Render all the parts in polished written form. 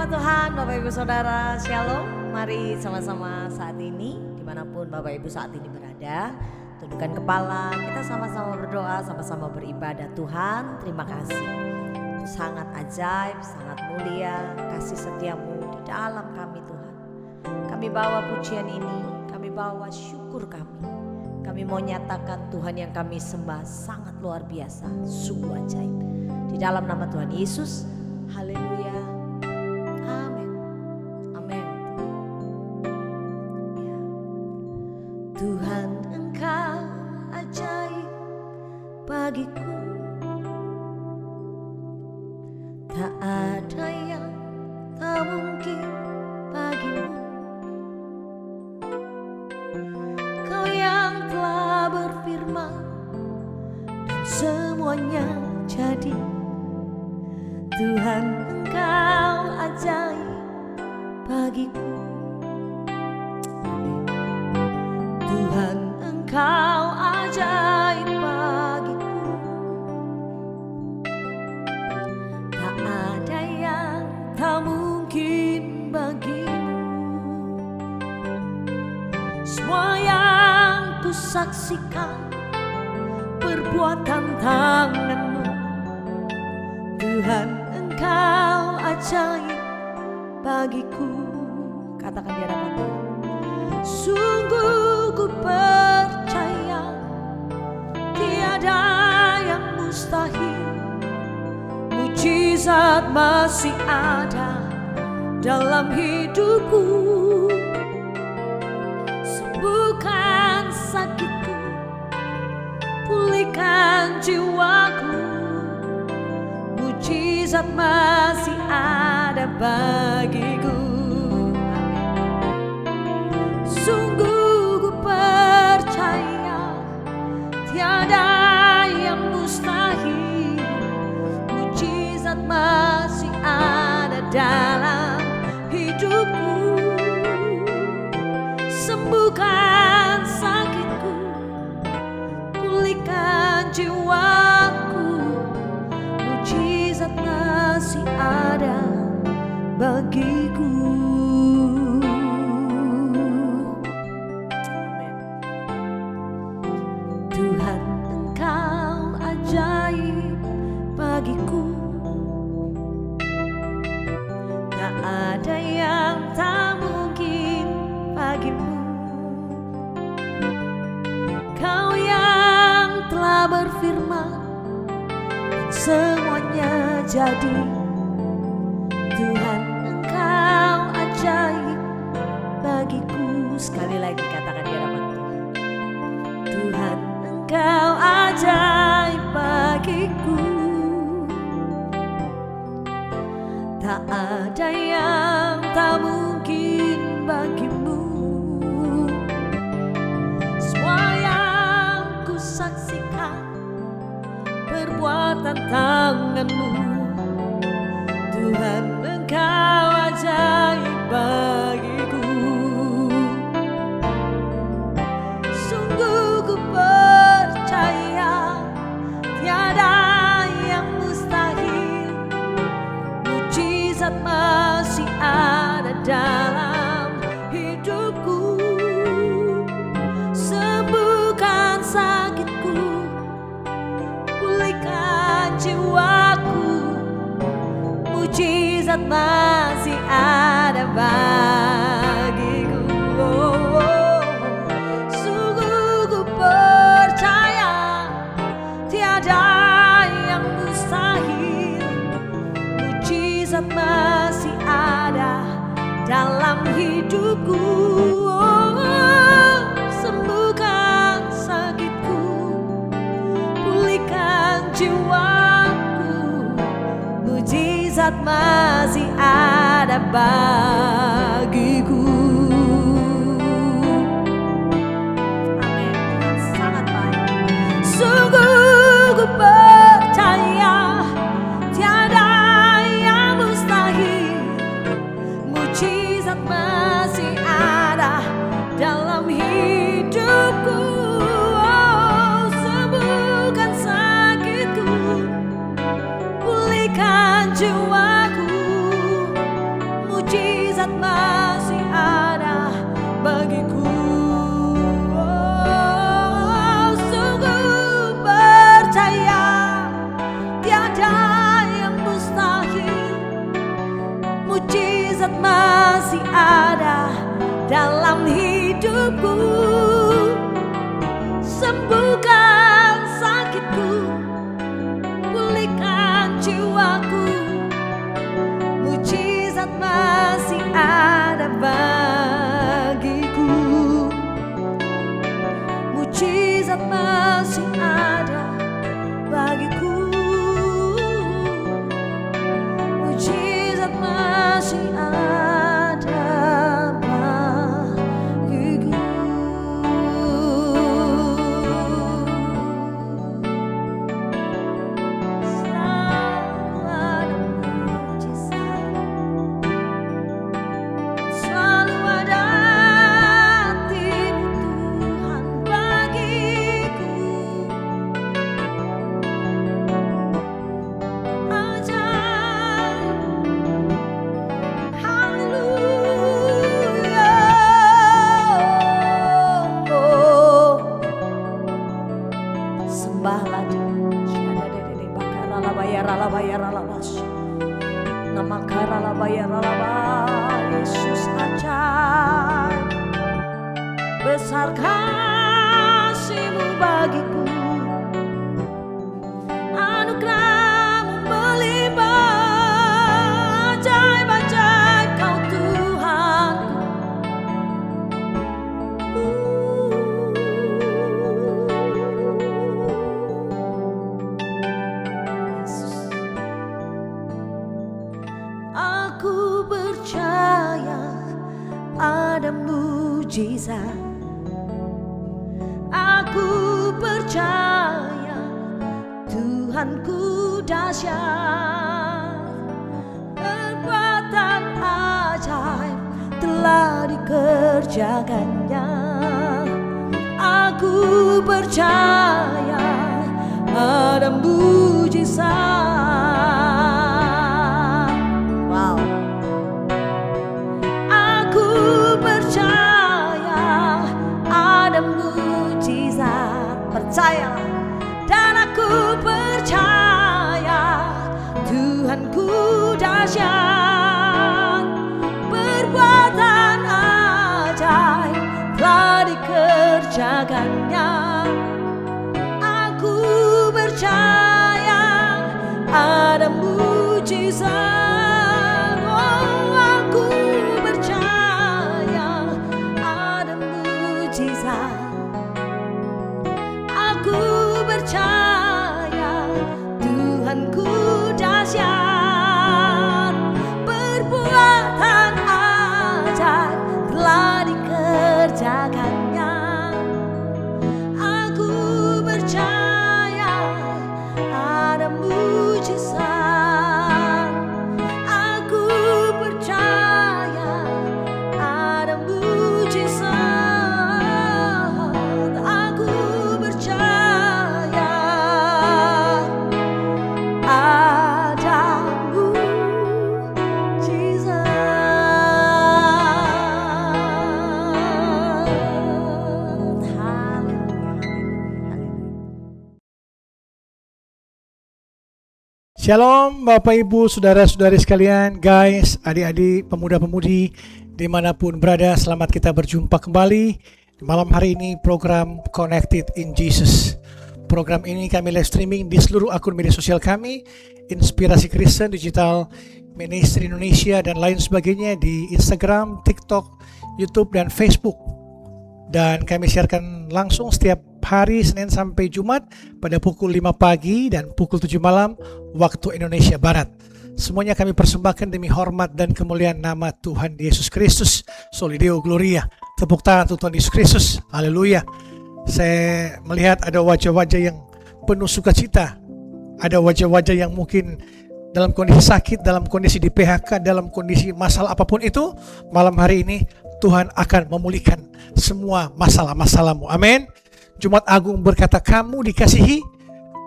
Tuhan, Bapak Ibu Saudara, Shalom. Mari sama-sama saat ini, dimanapun Bapak Ibu saat ini berada, tundukkan kepala, kita sama-sama berdoa, sama-sama beribadah. Tuhan, terima kasih. Sangat ajaib, sangat mulia kasih setiamu di dalam kami Tuhan. Kami bawa pujian ini, kami bawa syukur kami. Kami mau nyatakan Tuhan yang kami sembah sangat luar biasa, sungguh ajaib. Di dalam nama Tuhan Yesus, haleluya. Amin. Amin. Ya. Tuhan, Engkau ajaib bagiku. Tak ada yang tak mungkin bagimu. Kau yang telah berfirman dan semuanya jadi. Tuhan, Engkau ajaib bagiku. Tuhan, Engkau ajaib bagiku. Tak ada yang tak mungkin bagimu. Semua yang ku saksikan perbuatan tanganmu. Tuhan, Engkau ajaib bagiku. Katakan di hadapan Tuhan. Sungguh ku percaya tiada yang mustahil. Mujizat masih ada dalam hidupku. Sembuhkan sakitku, pulihkan jiwaku. Mujizat masih ada bagiku. Sungguh ku percaya tiada yang mustahil. Mujizat masih ada dalam hidupku. Sembuhkan sakitku, pulihkan jiwaku. Mujizat masih ada bagiku. Amin. Tuhan, Engkau ajaib bagiku. Tak ada yang tak mungkin bagimu. Kau yang telah berfirman semuanya jadi. Tuhan, Engkau ajaib bagiku. Sekali lagi katakan di hadapan Tuhan. Tuhan, Engkau ajaib bagiku. Tak ada yang tak mungkin bagimu. Semua yang ku saksikan perbuatan tanganmu. Tuhan, Engkau ajaib bagiku. Sungguh ku percaya tiada yang mustahil. Mujizat masih ada dalam hidupku. Sembuhkan sakitku, pulihkan jiwaku. Mujizat masih ada bagiku. Sungguh ku percaya tiada yang mustahil. Mujizat masih ada dalam hidupku. Sembuhkan sakitku, pulihkan jiwaku. Mujizat masih ada bagiku. Amin. Tuhan sangat baik. Sungguh ku percaya tiada yang mustahil. Mujizat masih ada dalam hidupku. Sembuhkan sakitku, pulihkan jiwaku. masih ada dalam hidupku. Sembuhkan sakitku, pulihkan jiwaku. Mujizat masih ada bagiku. Mujizat masih ada bagiku. Mujizat masih ada bagiku. Selalu ada mujizat, selalu ada tipu Tuhan bagiku. Ajaib, haleluya. Sembahlah Dia. Yesus ajaib, besar kasih-Mu bagiku. Anugerah-Mu melimpah, ajaib-ajaib Kau Tuhanku. Yesus. Aku percaya ada mujizat. Aku percaya Tuhanku dahsyat. Perbuatan ajaib telah dikerjakannya. Aku percaya ada mujizat. Wow. Aku percaya ada mujizat. Percayalah. Dan aku percaya Tuhanku dahsyat. Perbuatan ajaib telah dikerjakannya. Aku percaya ada mujizat. Oh, aku percaya ada mujizat. Aku percaya Tuhanku dahsyat. Perbuatan ajaib telah dikerjakannya. Aku percaya ada mujizat. Aku percaya ada mujizat. Aku percaya ada mujizat. Shalom Bapak Ibu, Saudara-saudari sekalian, guys, adik-adik, pemuda-pemudi dimanapun berada, selamat kita berjumpa kembali di malam hari ini program Connected in Jesus. Program ini kami live streaming di seluruh akun media sosial kami, Inspirasi Kristen Digital Ministry Indonesia dan lain sebagainya di Instagram, TikTok, YouTube dan Facebook. Dan kami siarkan langsung setiap hari Senin sampai Jumat pada pukul 5 pagi dan pukul 7 malam waktu Indonesia Barat. Semuanya kami persembahkan demi hormat dan kemuliaan nama Tuhan Yesus Kristus. Soli Deo Gloria. Tepuk tangan untuk Tuhan Yesus Kristus. Haleluya. Saya melihat ada wajah-wajah yang penuh sukacita. Ada wajah-wajah yang mungkin dalam kondisi sakit, dalam kondisi di PHK, dalam kondisi masalah apapun itu. Malam hari ini Tuhan akan memulihkan semua masalah-masalahmu. Amin. Jumat Agung berkata kamu dikasihi,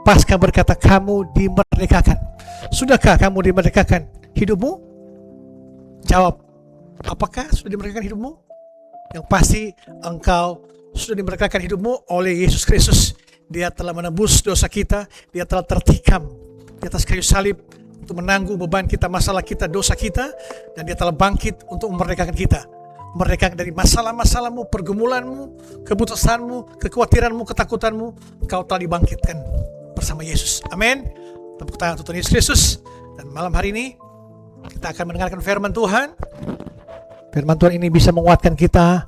Paskah berkata kamu dimerdekakan. Sudahkah kamu dimerdekakan hidupmu? Jawab, apakah sudah dimerdekakan hidupmu? Yang pasti engkau sudah dimerdekakan hidupmu oleh Yesus Kristus. Dia telah menebus dosa kita, Dia telah tertikam di atas kayu salib untuk menanggung beban kita, masalah kita, dosa kita, dan dia telah bangkit untuk memerdekakan kita. Memerdekakan dari masalah-masalahmu, pergumulanmu, keputusanmu, kekhawatiranmu, ketakutanmu. Engkau telah dibangkitkan bersama Yesus. Amin. Tepuk tangan untuk Tuhan Yesus Kristus. Dan malam hari ini kita akan mendengarkan firman Tuhan. Firman Tuhan ini bisa menguatkan kita.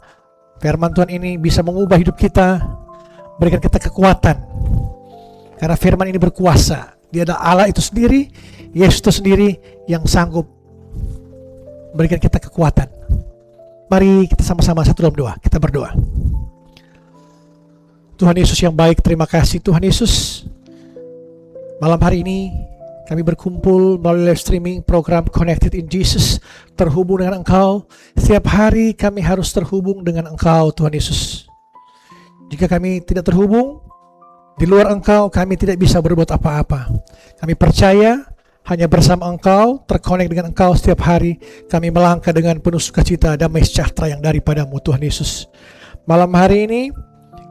Firman Tuhan ini bisa mengubah hidup kita, berikan kita kekuatan. Karena firman ini berkuasa. Dia adalah Allah itu sendiri, Yesus itu sendiri yang sanggup berikan kita kekuatan. Mari kita sama-sama satu dalam doa. Kita berdoa. Tuhan Yesus yang baik, terima kasih Tuhan Yesus. Malam hari ini kami berkumpul melalui live streaming program Connected in Jesus, terhubung dengan Engkau. Setiap hari kami harus terhubung dengan Engkau Tuhan Yesus. Jika kami tidak terhubung di luar Engkau, kami tidak bisa berbuat apa-apa. Kami percaya hanya bersama Engkau, terkonek dengan Engkau setiap hari, kami melangkah dengan penuh sukacita, damai sejahtera yang daripadamu Tuhan Yesus. Malam hari ini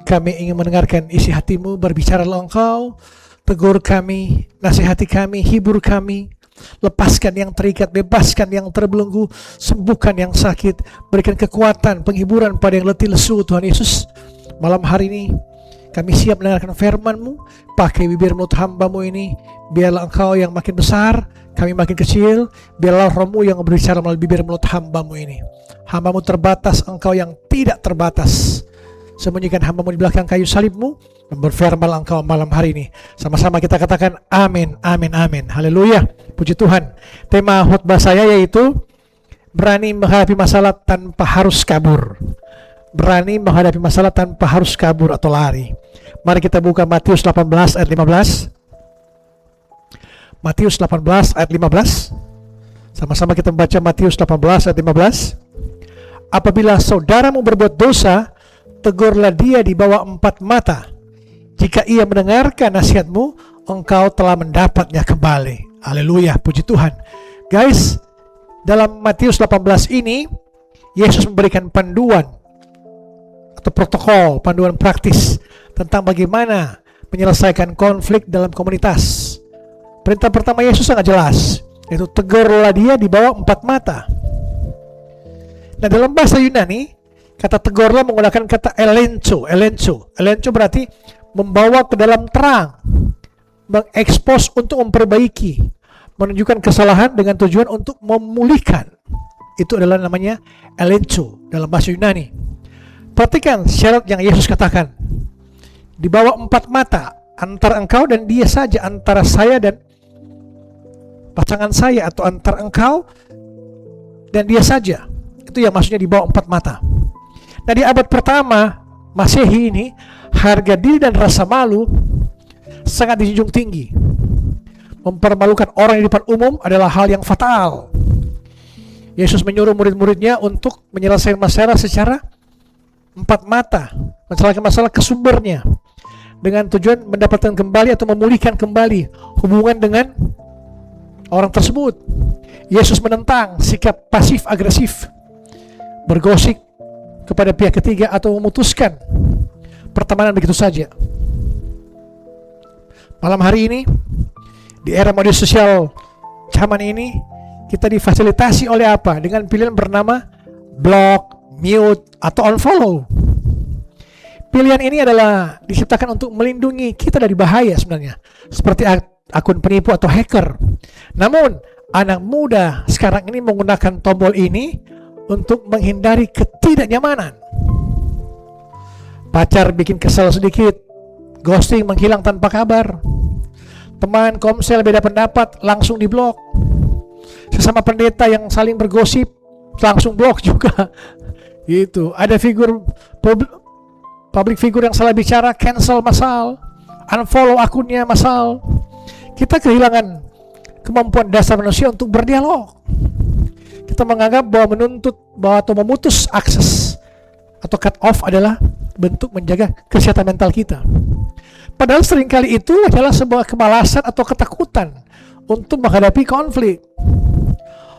kami ingin mendengarkan isi hatimu, berbicaralah Engkau, tegur kami, nasihati kami, hibur kami, lepaskan yang terikat, bebaskan yang terbelenggu, sembuhkan yang sakit, berikan kekuatan, penghiburan pada yang letih lesu Tuhan Yesus. Malam hari ini kami siap mendengarkan firman-Mu. Pakai bibir mulut hamba-Mu ini. Biarlah Engkau yang makin besar, kami makin kecil. Biarlah Roh-Mu yang berbicara melalui bibir mulut hamba-Mu ini. Hamba-Mu terbatas, Engkau yang tidak terbatas. Sembunyikan hamba-Mu di belakang kayu salib-Mu, dan berfirmanlah Engkau malam hari ini. Sama-sama kita katakan amin, amin, amin. Haleluya, puji Tuhan. Tema khotbah saya yaitu berani menghadapi masalah tanpa harus kabur. Berani menghadapi masalah tanpa harus kabur atau lari. Mari kita buka Matius 18 ayat 15. Matius 18 ayat 15. Sama-sama kita membaca Matius 18 ayat 15. Apabila saudaramu berbuat dosa, tegurlah dia di bawah 4 mata. Jika ia mendengarkan nasihatmu, engkau telah mendapatnya kembali. Haleluya, puji Tuhan. Guys, dalam Matius 18 ini, Yesus memberikan panduan atau protokol, panduan praktis tentang bagaimana menyelesaikan konflik dalam komunitas. Perintah pertama Yesus sangat jelas, yaitu tegurlah dia di bawah 4 mata. Nah, dalam bahasa Yunani, kata tegurlah menggunakan kata elencho. Elencho berarti membawa ke dalam terang, mengekspos untuk memperbaiki, menunjukkan kesalahan dengan tujuan untuk memulihkan. Itu adalah namanya elencho dalam bahasa Yunani. Perhatikan syarat yang Yesus katakan. Di bawah 4 mata, antara engkau dan dia saja, antara saya dan pasangan saya, atau antara engkau dan dia saja. Itu yang maksudnya di bawah 4 mata. Nah, di abad pertama Masehi ini, harga diri dan rasa malu sangat dijunjung tinggi. Mempermalukan orang di depan umum adalah hal yang fatal. Yesus menyuruh murid-muridnya untuk menyelesaikan masalah secara 4 mata, menyelesaikan masalah ke sumbernya, dengan tujuan mendapatkan kembali atau memulihkan kembali hubungan dengan orang tersebut. Yesus menentang sikap pasif agresif, bergosip kepada pihak ketiga atau memutuskan pertemanan begitu saja. Malam hari ini, di era media sosial zaman ini, kita difasilitasi oleh apa? Dengan pilihan bernama block, mute, atau unfollow. Pilihan ini adalah diciptakan untuk melindungi kita dari bahaya sebenarnya, seperti akun penipu atau hacker. Namun, anak muda sekarang ini menggunakan tombol ini untuk menghindari ketidaknyamanan. Pacar bikin kesal sedikit, ghosting, menghilang tanpa kabar. Teman komsel beda pendapat, langsung diblok. Sesama pendeta yang saling bergosip, langsung blok juga. Gitu. Ada figur public figure yang salah bicara, cancel massal, unfollow akunnya massal. Kita kehilangan kemampuan dasar manusia untuk berdialog. Kita menganggap bahwa menuntut atau memutus akses atau cut off adalah bentuk menjaga kesehatan mental kita. Padahal seringkali itu adalah sebuah kemalasan atau ketakutan untuk menghadapi konflik.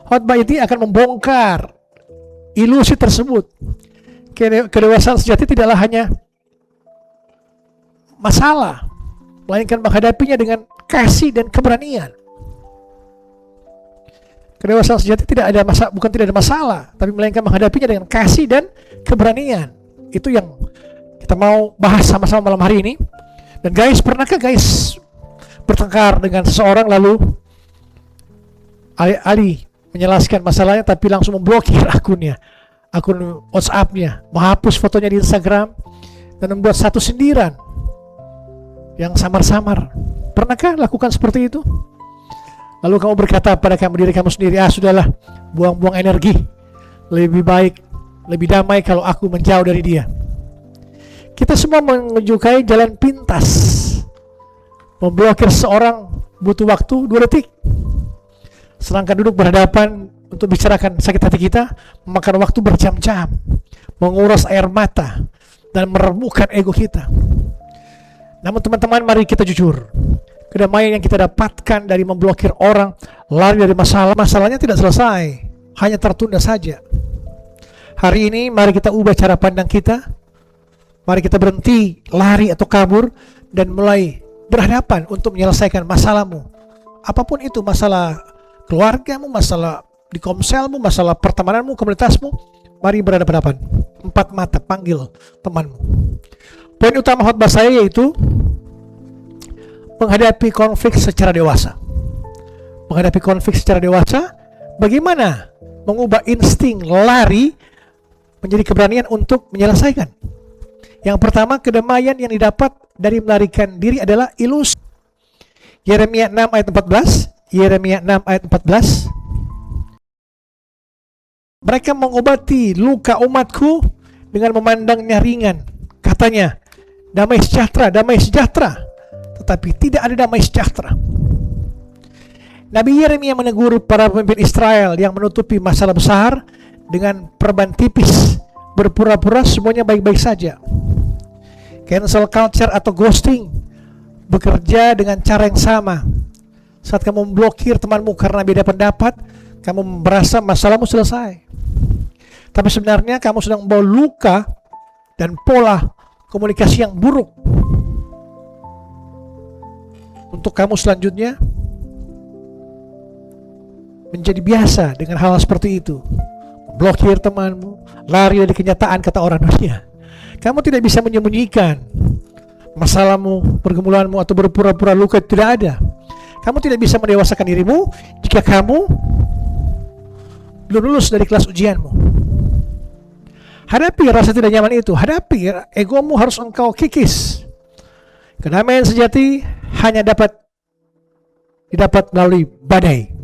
Khotbah ini akan membongkar ilusi tersebut. Kedewasaan sejati tidaklah hanya masalah, melainkan menghadapinya dengan kasih dan keberanian. Kedewasaan sejati bukan tidak ada masalah, tapi melainkan menghadapinya dengan kasih dan keberanian. Itu yang kita mau bahas sama-sama malam hari ini. Dan guys, pernahkah guys bertengkar dengan seseorang lalu alih-alih menjelaskan masalahnya tapi langsung memblokir akun WhatsApp-nya, menghapus fotonya di Instagram, dan membuat satu sindiran yang samar-samar? Pernahkah lakukan seperti itu? Lalu kamu berkata pada diri kamu sendiri, sudahlah, buang-buang energi. Lebih baik, lebih damai kalau aku menjauh dari dia. Kita semua menyukai jalan pintas. Memblokir seorang butuh waktu 2 detik. Sedangkan duduk berhadapan untuk bicarakan sakit hati kita memakan waktu berjam-jam, menguras air mata, dan meremukkan ego kita. Namun teman-teman, mari kita jujur. Kedamaian yang kita dapatkan dari memblokir orang, lari dari masalahnya tidak selesai, hanya tertunda saja. Hari ini mari kita ubah cara pandang kita. Mari kita berhenti lari atau kabur dan mulai berhadapan untuk menyelesaikan masalahmu. Apapun itu, masalah keluargamu, masalah di komselmu, masalah pertemananmu, komunitasmu, mari berhadapan-hadapan. 4 mata, panggil temanmu. Poin utama khotbah saya yaitu menghadapi konflik secara dewasa. Menghadapi konflik secara dewasa, bagaimana mengubah insting lari menjadi keberanian untuk menyelesaikan. Yang pertama, kedamaian yang didapat dari melarikan diri adalah ilusi. Yeremia 6 ayat 14. Yeremia 6 ayat 14. Mereka mengobati luka umatku dengan memandangnya ringan. Katanya, damai sejahtera, damai sejahtera. Tetapi tidak ada damai sejahtera. Nabi Yeremia menegur para pemimpin Israel yang menutupi masalah besar dengan perban tipis, berpura-pura semuanya baik-baik saja. Cancel culture atau ghosting bekerja dengan cara yang sama. Saat kamu memblokir temanmu karena beda pendapat, kamu merasa masalahmu selesai. Tapi sebenarnya kamu sedang membawa luka dan pola komunikasi yang buruk untuk kamu selanjutnya menjadi biasa dengan hal seperti itu. Blokir temanmu, lari dari kenyataan kata orang dunia. Kamu tidak bisa menyembunyikan masalahmu, pergumulanmu, atau berpura-pura luka. Tidak ada. Kamu tidak bisa mendewasakan dirimu jika kamu belum lulus dari kelas ujianmu. Hadapi rasa tidak nyaman itu. Hadapi egomu, harus engkau kikis. Kedamaian sejati hanya didapat melalui badai.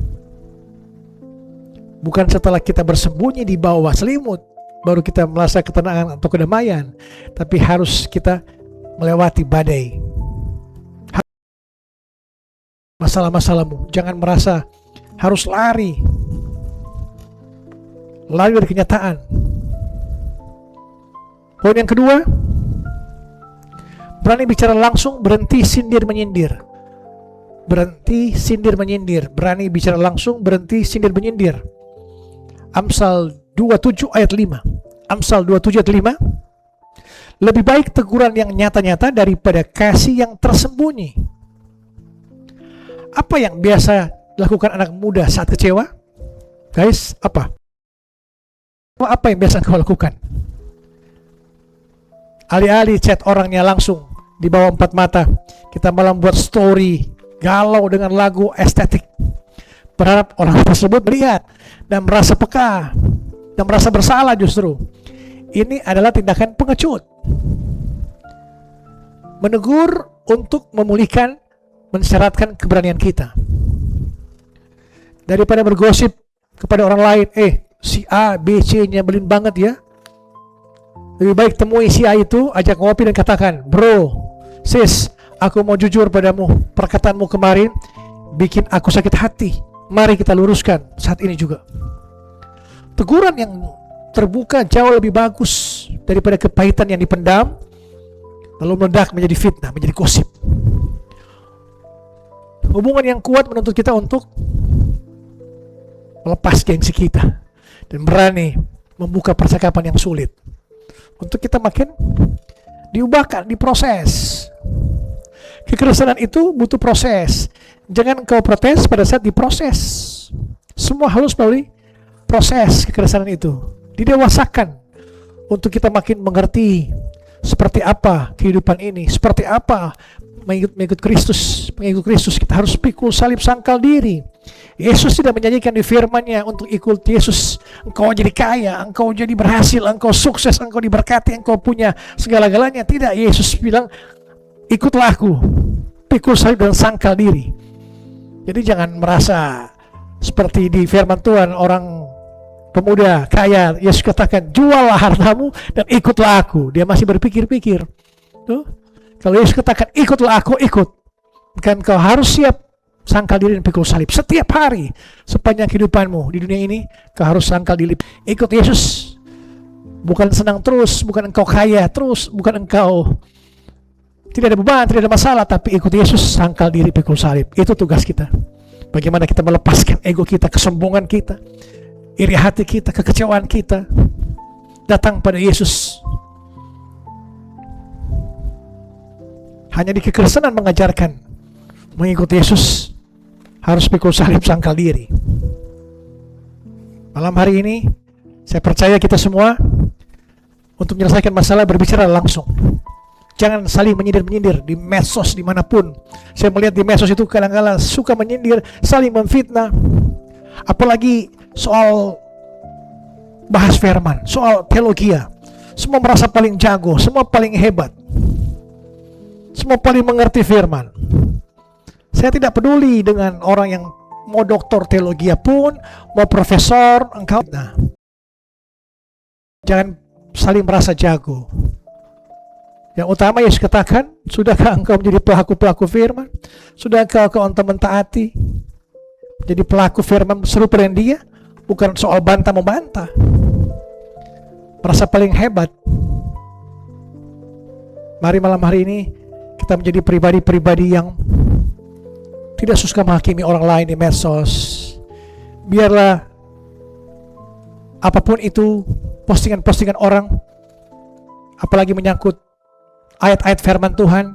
Bukan setelah kita bersembunyi di bawah selimut baru kita merasa ketenangan atau kedamaian, tapi harus kita melewati badai. Masalah-masalahmu, jangan merasa harus lari dari kenyataan. Poin yang kedua, berani bicara langsung, berhenti sindir menyindir. Berhenti sindir menyindir. Berani bicara langsung, berhenti sindir menyindir. Amsal 27 ayat 5. Amsal 27 ayat 5. Lebih baik teguran yang nyata-nyata daripada kasih yang tersembunyi. Apa yang biasa dilakukan anak muda saat kecewa? Guys, apa yang biasa kau lakukan? Alih-alih chat orangnya langsung di bawah 4 mata, kita malah buat story galau dengan lagu estetik, berharap orang tersebut melihat dan merasa peka dan merasa bersalah. Justru ini adalah tindakan pengecut. Menegur untuk memulihkan, mensyaratkan keberanian kita. Daripada bergosip kepada orang lain, si A, B, C nyebelin banget ya, lebih baik temui si A itu, ajak ngopi dan katakan, bro, sis, aku mau jujur padamu, perkataanmu kemarin bikin aku sakit hati. Mari kita luruskan saat ini juga. Teguran yang terbuka jauh lebih bagus daripada kepahitan yang dipendam lalu meledak menjadi fitnah, menjadi gosip. Hubungan yang kuat menuntut kita untuk melepas gengsi kita dan berani membuka percakapan yang sulit. Untuk kita makin diubahkan, diproses. Kekerasan itu butuh proses. Jangan kau protes pada saat diproses. Semua harus melalui proses kekristenan itu. Didewasakan untuk kita makin mengerti seperti apa kehidupan ini, seperti apa mengikut Kristus. Mengikut Kristus kita harus pikul salib, sangkal diri. Yesus tidak menyanyikan di firman-Nya untuk ikut Yesus engkau jadi kaya, engkau jadi berhasil, engkau sukses, engkau diberkati, engkau punya segala-galanya. Tidak, Yesus bilang ikutlah aku, pikul salib dan sangkal diri. Jadi jangan merasa seperti di firman Tuhan orang pemuda kaya, Yesus katakan juallah hartamu dan ikutlah aku. Dia masih berpikir-pikir. Tuh. Kalau Yesus katakan ikutlah aku, ikut. Bukan kau harus siap sangkal diri dan pikul salib setiap hari sepanjang kehidupanmu di dunia ini. Kau harus sangkal diri, ikut Yesus. Bukan senang terus, bukan engkau kaya terus, bukan engkau tidak ada beban, tidak ada masalah, tapi ikut Yesus, sangkal diri, pikul salib. Itu tugas kita. Bagaimana kita melepaskan ego kita, kesombongan kita, iri hati kita, kekecewaan kita, datang pada Yesus. Hanya di kekristenan mengajarkan mengikuti Yesus harus pikul salib, sangkal diri. Malam hari ini saya percaya kita semua untuk menyelesaikan masalah berbicara langsung. Jangan saling menyindir-menyindir di medsos dimanapun. Saya melihat di medsos itu kadang-kadang suka menyindir, saling memfitnah. Apalagi soal bahas firman, soal teologia. Semua merasa paling jago, semua paling hebat. Semua paling mengerti firman. Saya tidak peduli dengan orang yang mau doktor teologi pun, mau profesor, engkau. Nah, jangan saling merasa jago. Yang utama Yesus katakan, sudahkah engkau menjadi pelaku-pelaku firman? Sudahkah engkau mentaati? Jadi pelaku firman serupa dengan dia, bukan soal bantah-membantah. Merasa paling hebat. Mari malam hari ini kita menjadi pribadi-pribadi yang tidak suka menghakimi orang lain di medsos. Biarlah apapun itu postingan-postingan orang, apalagi menyangkut ayat-ayat firman Tuhan,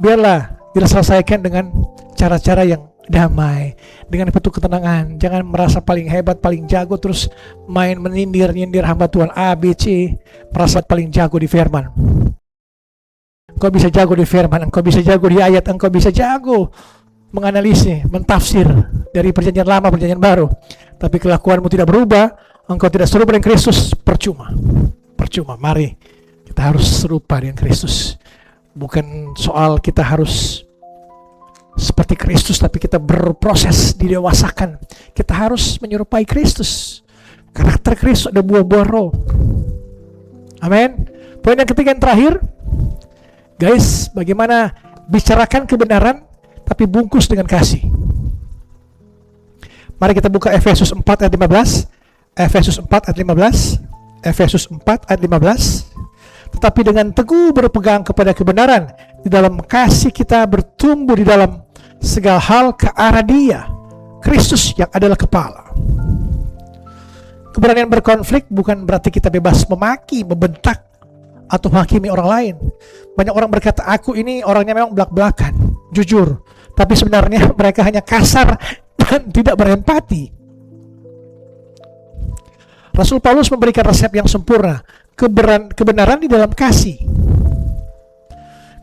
biarlah diselesaikan dengan cara-cara yang damai, dengan penuh ketenangan. Jangan merasa paling hebat, paling jago, terus main menyindir-nyindir hamba Tuhan A, B, C, merasa paling jago di firman. Engkau bisa jago di firman, engkau bisa jago di ayat, engkau bisa jago menganalisnya, mentafsir dari perjanjian lama, perjanjian baru. Tapi kelakuanmu tidak berubah, engkau tidak serupa dengan Kristus, percuma. Percuma. Mari kita harus serupa dengan Kristus. Bukan soal kita harus seperti Kristus, tapi kita berproses didewasakan. Kita harus menyerupai Kristus. Karakter Kristus ada buah-buah roh. Amin. Poin yang ketiga yang terakhir, guys, bagaimana bicarakan kebenaran tapi bungkus dengan kasih. Mari kita buka Efesus 4 ayat 15. Efesus 4 ayat 15. Efesus 4 ayat 15. Tetapi dengan teguh berpegang kepada kebenaran, di dalam kasih kita bertumbuh di dalam segala hal ke arah Dia, Kristus yang adalah kepala. Keberanian berkonflik bukan berarti kita bebas memaki, membentak, atau menghakimi orang lain. Banyak orang berkata, aku ini orangnya memang belak-belakan, jujur, tapi sebenarnya mereka hanya kasar dan tidak berempati. Rasul Paulus memberikan resep yang sempurna, kebenaran di dalam kasih.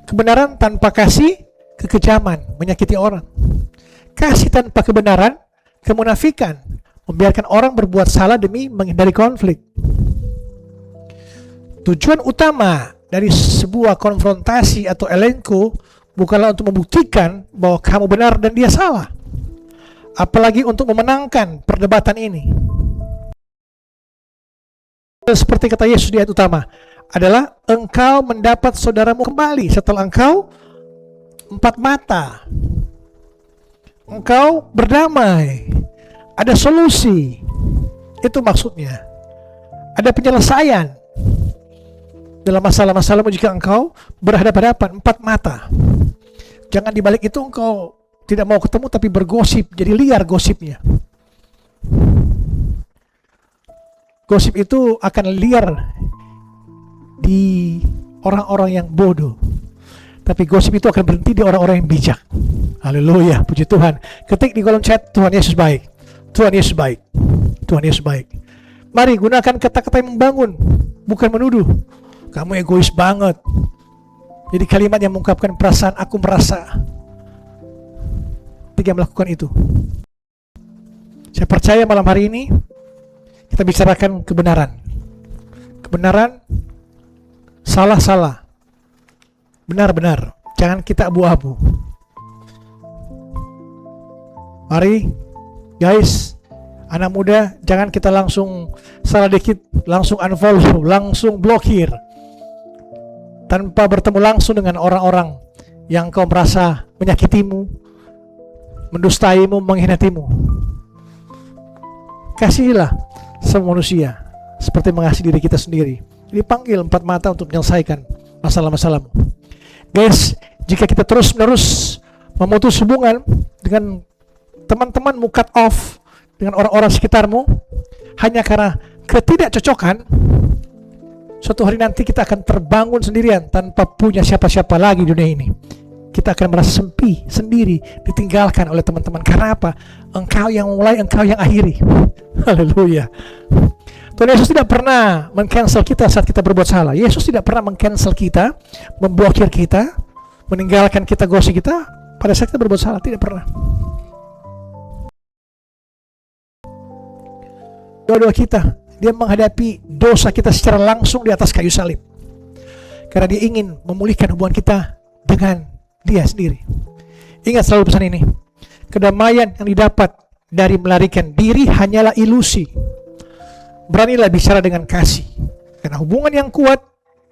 Kebenaran tanpa kasih, kekejaman, menyakiti orang. Kasih tanpa kebenaran, kemunafikan, membiarkan orang berbuat salah demi menghindari konflik. Tujuan utama dari sebuah konfrontasi atau elenko bukanlah untuk membuktikan bahwa kamu benar dan dia salah, apalagi untuk memenangkan perdebatan ini. Seperti kata Yesus di ayat utama, adalah engkau mendapat saudaramu kembali setelah engkau empat mata. Engkau berdamai, ada solusi. Itu maksudnya. Ada penyelesaian dalam masalah-masalahmu jika engkau berhadapan-hadapan, empat mata. Jangan dibalik itu engkau tidak mau ketemu tapi bergosip, jadi liar gosipnya. Gosip itu akan liar di orang-orang yang bodoh, tapi gosip itu akan berhenti di orang-orang yang bijak. Haleluya, puji Tuhan. Ketik di kolom chat, Tuhan Yesus baik. Tuhan Yesus baik. Tuhan Yesus baik. Mari gunakan kata-kata yang membangun, bukan menuduh. Kamu egois banget. Jadi kalimat yang mengungkapkan perasaan aku merasa. Tiga melakukan itu. Saya percaya malam hari ini kita bicarakan kebenaran. Kebenaran, salah-salah, benar-benar. Jangan kita abu-abu. Mari guys, anak muda, jangan kita langsung salah dikit, langsung unfollow, langsung blokir, tanpa bertemu langsung dengan orang-orang yang kau merasa menyakitimu, mendustaimu, mengkhianatimu. Kasihilah semua manusia seperti mengasihi diri kita sendiri. Jadi panggil empat mata untuk menyelesaikan masalah-masalahmu. Guys, jika kita terus-menerus memutus hubungan dengan teman-temanmu, cut off dengan orang-orang sekitarmu hanya karena ketidakcocokan, suatu hari nanti kita akan terbangun sendirian tanpa punya siapa-siapa lagi di dunia ini. Kita akan merasa sempi, sendiri, ditinggalkan oleh teman-teman. Karena apa? Engkau yang mulai, engkau yang akhiri. Haleluya. Tuhan Yesus tidak pernah meng-cancel kita saat kita berbuat salah. Yesus tidak pernah meng-cancel kita, memblokir kita, meninggalkan kita, gosip kita pada saat kita berbuat salah. Tidak pernah. Doa-doa kita, dia menghadapi dosa kita secara langsung di atas kayu salib. Karena dia ingin memulihkan hubungan kita dengan dia sendiri. Ingat selalu pesan ini. Kedamaian yang didapat dari melarikan diri hanyalah ilusi. Beranilah bicara dengan kasih. Karena hubungan yang kuat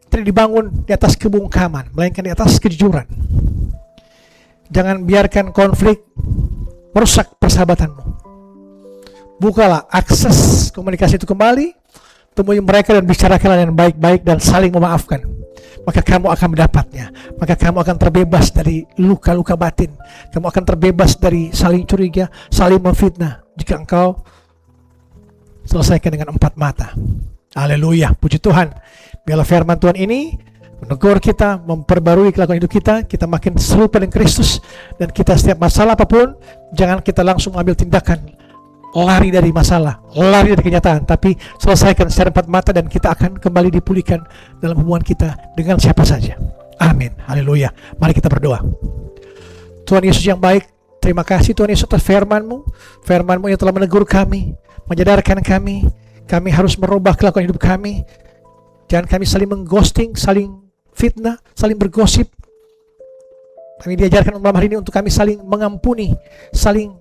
tidak dibangun di atas kebungkaman, melainkan di atas kejujuran. Jangan biarkan konflik merusak persahabatanmu. Bukalah akses komunikasi itu kembali. Temui mereka dan bicarakanlah dengan baik-baik dan saling memaafkan. Maka kamu akan mendapatnya. Maka kamu akan terbebas dari luka-luka batin. Kamu akan terbebas dari saling curiga, saling memfitnah. Jika engkau selesaikan dengan empat mata. Haleluya, puji Tuhan. Biarlah firman Tuhan ini menegur kita, memperbarui kelakuan hidup kita. Kita makin serupa dengan Kristus. Dan kita setiap masalah apapun, jangan kita langsung ambil tindakan lari dari masalah, lari dari kenyataan, tapi selesaikan secara empat mata dan kita akan kembali dipulihkan dalam hubungan kita dengan siapa saja. Amin. Haleluya. Mari kita berdoa. Tuhan Yesus yang baik, terima kasih Tuhan Yesus atas firman-Mu. Firman-Mu yang telah menegur kami, menyadarkan kami harus merubah kelakuan hidup kami. Jangan kami saling mengghosting, saling fitnah, saling bergosip. Kami diajarkan malam hari ini untuk kami saling mengampuni, saling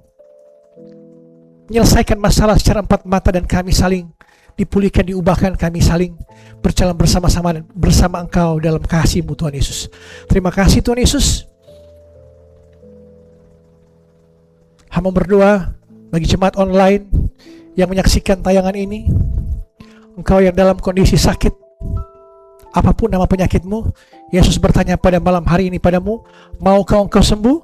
menyelesaikan masalah secara empat mata dan kami saling dipulihkan, diubahkan, kami saling berjalan bersama-sama dan bersama Engkau dalam kasih-Mu Tuhan Yesus. Terima kasih Tuhan Yesus. Hamba berdoa bagi jemaat online yang menyaksikan tayangan ini. Engkau yang dalam kondisi sakit, apapun nama penyakitmu, Yesus bertanya pada malam hari ini padamu, maukah engkau sembuh?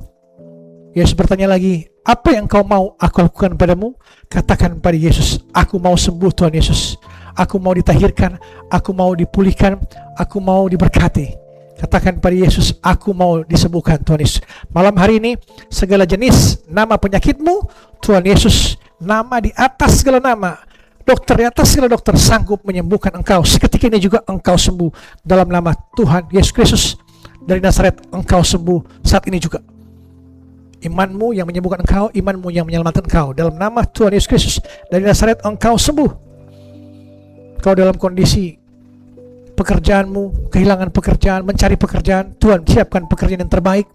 Yesus bertanya lagi, apa yang kau mau aku lakukan padamu? Katakan pada Yesus, aku mau sembuh Tuhan Yesus. Aku mau ditahirkan, aku mau dipulihkan, aku mau diberkati. Katakan pada Yesus, aku mau disembuhkan Tuhan Yesus. Malam hari ini, segala jenis nama penyakitmu, Tuhan Yesus, nama di atas segala nama, dokter di atas segala dokter sanggup menyembuhkan engkau. Seketika ini juga engkau sembuh dalam nama Tuhan Yesus Kristus dari Nazaret. Engkau sembuh saat ini juga. Imanmu yang menyembuhkan engkau, imanmu yang menyelamatkan engkau. Dalam nama Tuhan Yesus Kristus dari Nazaret engkau sembuh. Kau dalam kondisi pekerjaanmu, kehilangan pekerjaan, mencari pekerjaan, Tuhan siapkan pekerjaan yang terbaik.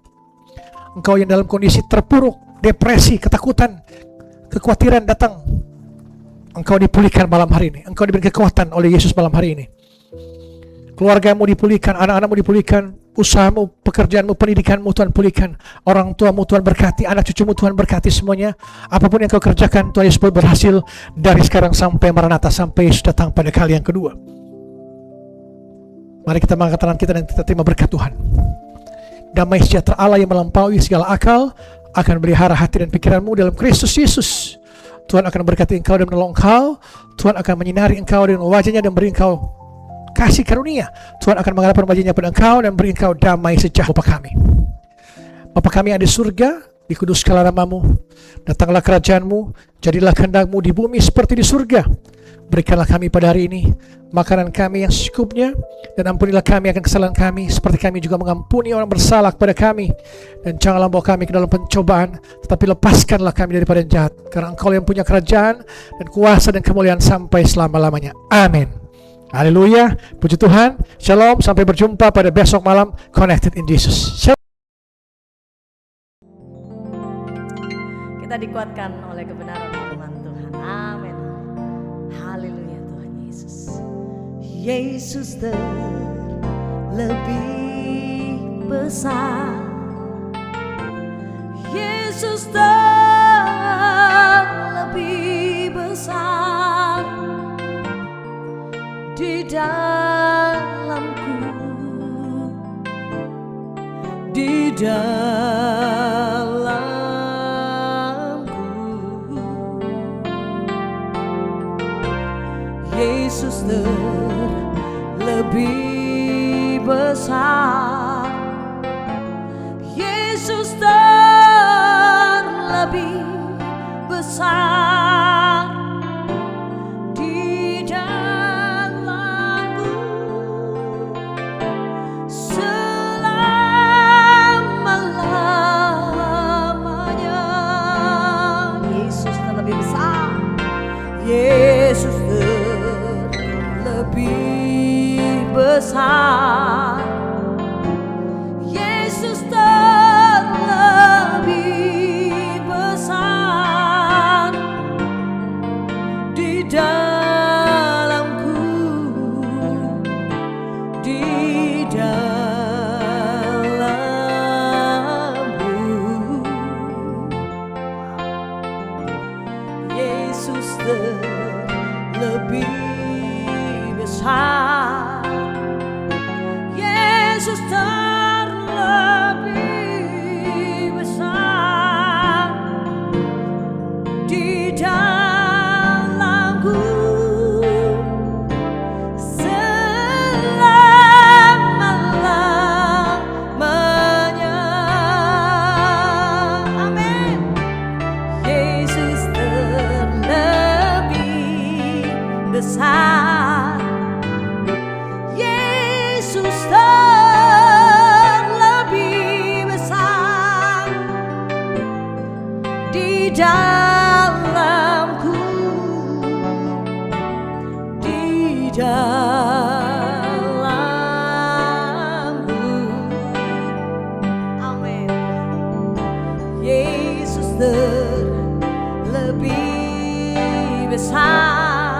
Engkau yang dalam kondisi terpuruk, depresi, ketakutan, kekhawatiran datang, engkau dipulihkan malam hari ini. Engkau diberi kekuatan oleh Yesus malam hari ini. Keluargamu dipulihkan, anak-anakmu dipulihkan, usahamu, pekerjaanmu, pendidikanmu Tuhan pulihkan, orang tuamu Tuhan berkati, anak cucumu Tuhan berkati semuanya. Apapun yang kau kerjakan Tuhan Yesus berhasil dari sekarang sampai Maranatha, sampai Yesus datang pada kali yang kedua. Mari kita mengangkat tangan kita dan kita terima berkat Tuhan. Damai sejahtera Allah yang melampaui segala akal akan melihara hati dan pikiranmu dalam Kristus Yesus. Tuhan akan berkati engkau dan menolong engkau. Tuhan akan menyinari engkau dengan wajahnya dan beri engkau kasih karunia. Tuhan akan mengharapkan wajahnya pada engkau dan beri engkau damai sejahtera. Bapa kami yang ada di surga, dikuduskanlah namamu, datanglah kerajaanmu, jadilah kehendak-mu di bumi seperti di surga. Berikanlah kami pada hari ini makanan kami yang secukupnya, dan ampunilah kami akan kesalahan kami, seperti kami juga mengampuni orang bersalah kepada kami. Dan janganlah bawa kami ke dalam pencobaan, tetapi lepaskanlah kami daripada yang jahat. Karena Engkau yang punya kerajaan dan kuasa dan kemuliaan sampai selama-lamanya. Amin. Haleluya, puji Tuhan. Shalom, sampai berjumpa pada besok malam Connected in Jesus. Shalom. Kita dikuatkan oleh kebenaran firman Tuhan. Amin. Haleluya Tuhan Yesus. Yesus terlebih besar. Yesus terlebih besar di dalamku, di dalamku. Yesus terlebih besar. Yesus terlebih besar di dalamku selama-lamanya. Yesus terlebih besar. Yesus terlebih besar. Yesus terlebih besar di dalamku, di dalamku. Yesus terlebih besar. Yesus terlebih besar di dalamku selama-lamanya. Amin. Yesus terlebih besar. Yesus terlebih besar di dalamku, di dalamku. Amin. Yesus terlebih besar.